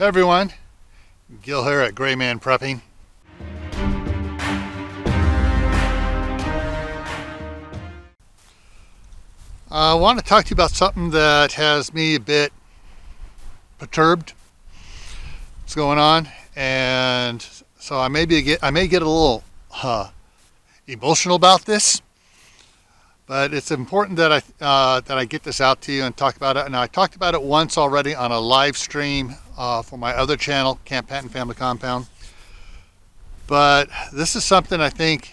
Hey everyone, Gil here at GrayManPrepping. I want to talk to you about something that has me a bit perturbed. What's going on? And so I may get a little emotional about this, but it's important that I get this out to you and talk about it. And I talked about it once already on a live stream for my other channel, Camp Patton Family Compound. But this is something I think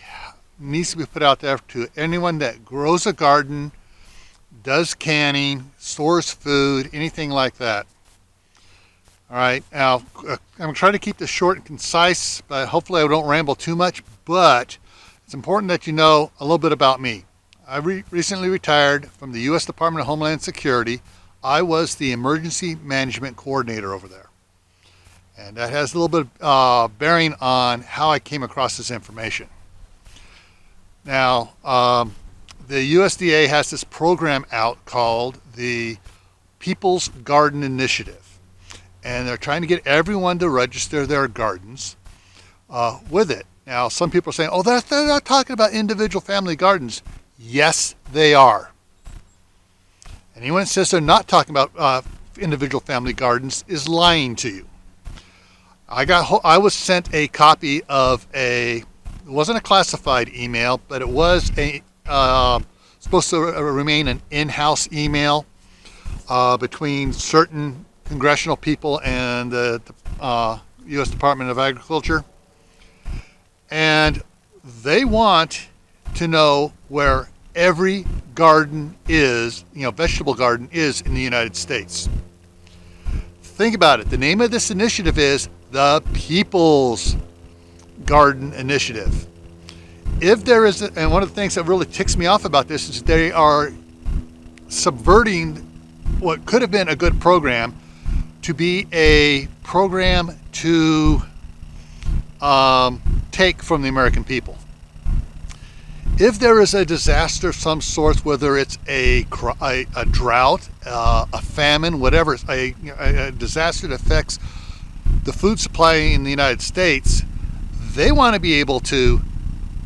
needs to be put out there to anyone that grows a garden, does canning, stores food, anything like that. All right, now I'm going to try to keep this short and concise, but hopefully I don't ramble too much. But it's important that you know a little bit about me. I recently retired from the U.S. Department of Homeland Security. I was the emergency management coordinator over there. And that has a little bit of bearing on how I came across this information. Now, the USDA has this program out called the People's Garden Initiative. And they're trying to get everyone to register their gardens with it. Now, some people are saying, oh, they're not talking about individual family gardens. Yes, they are. Anyone that says they're not talking about individual family gardens is lying to you. I was sent a copy of it wasn't a classified email, but it was supposed to remain an in-house email between certain congressional people and the U.S. Department of Agriculture. And they want to know where every garden is, vegetable garden is in the United States. Think about it. The name of this initiative is the People's Garden Initiative. If there is, and one of the things that really ticks me off about this is they are subverting what could have been a good program to be a program to take from the American people. If there is a disaster of some sort, whether it's a drought, a famine, whatever, a disaster that affects the food supply in the United States, they want to be able to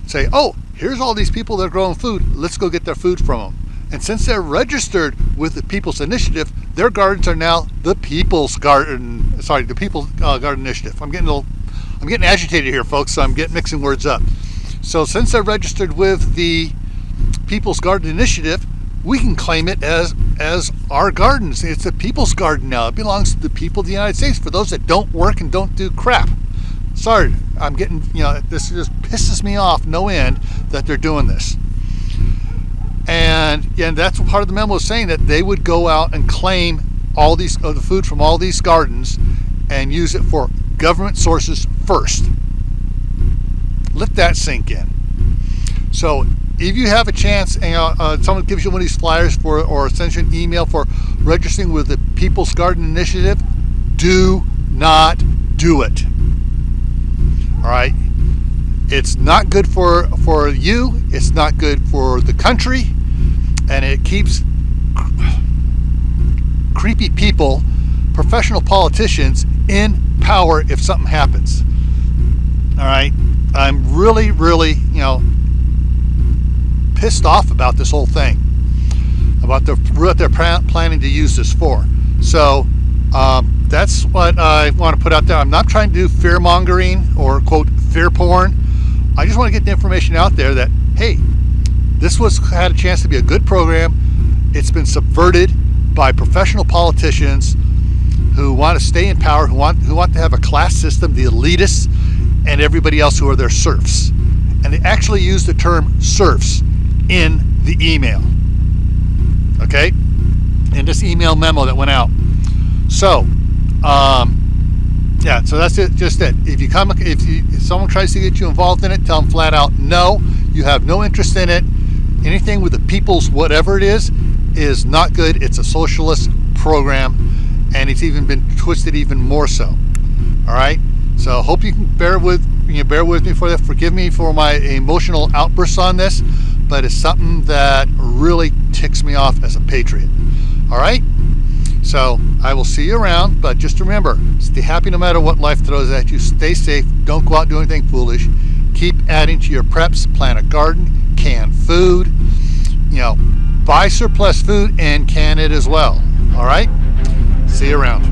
say, oh, here's all these people that are growing food. Let's go get their food from them. And since they're registered with the People's Initiative, their gardens are now the People's Garden. Sorry, the People's Garden Initiative. I'm getting agitated here, folks. So I'm mixing words up. So since they're registered with the People's Garden Initiative, we can claim it as our gardens. It's the People's Garden now. It belongs to the people of the United States for those that don't work and don't do crap. Sorry, I'm getting, this just pisses me off no end that they're doing this. And that's what part of the memo is saying, that they would go out and claim all these the food from all these gardens and use it for government sources first. Let that sink in. So if you have a chance and someone gives you one of these flyers or sends you an email for registering with the People's Garden Initiative, do not do it. All right? It's not good for you. It's not good for the country. And it keeps creepy people, professional politicians, in power if something happens. All right? I'm really, really, pissed off about this whole thing, about what they're planning to use this for. So that's what I want to put out there. I'm not trying to do fear mongering or quote fear porn. I just want to get the information out there that, hey, this had a chance to be a good program. It's been subverted by professional politicians who want to stay in power, who want to have a class system, the elitists, and everybody else who are their serfs. And they actually use the term serfs in the email. Okay? In this email memo that went out. So, so that's it. Just it. If someone tries to get you involved in it, tell them flat out, no, you have no interest in it. Anything with the people's whatever it is not good. It's a socialist program, and it's even been twisted even more so. All right? So I hope you can bear with me for that. Forgive me for my emotional outbursts on this, but it's something that really ticks me off as a patriot. All right? So I will see you around, but just remember, stay happy no matter what life throws at you. Stay safe. Don't go out and do anything foolish. Keep adding to your preps. Plant a garden, can food, buy surplus food and can it as well. All right? See you around.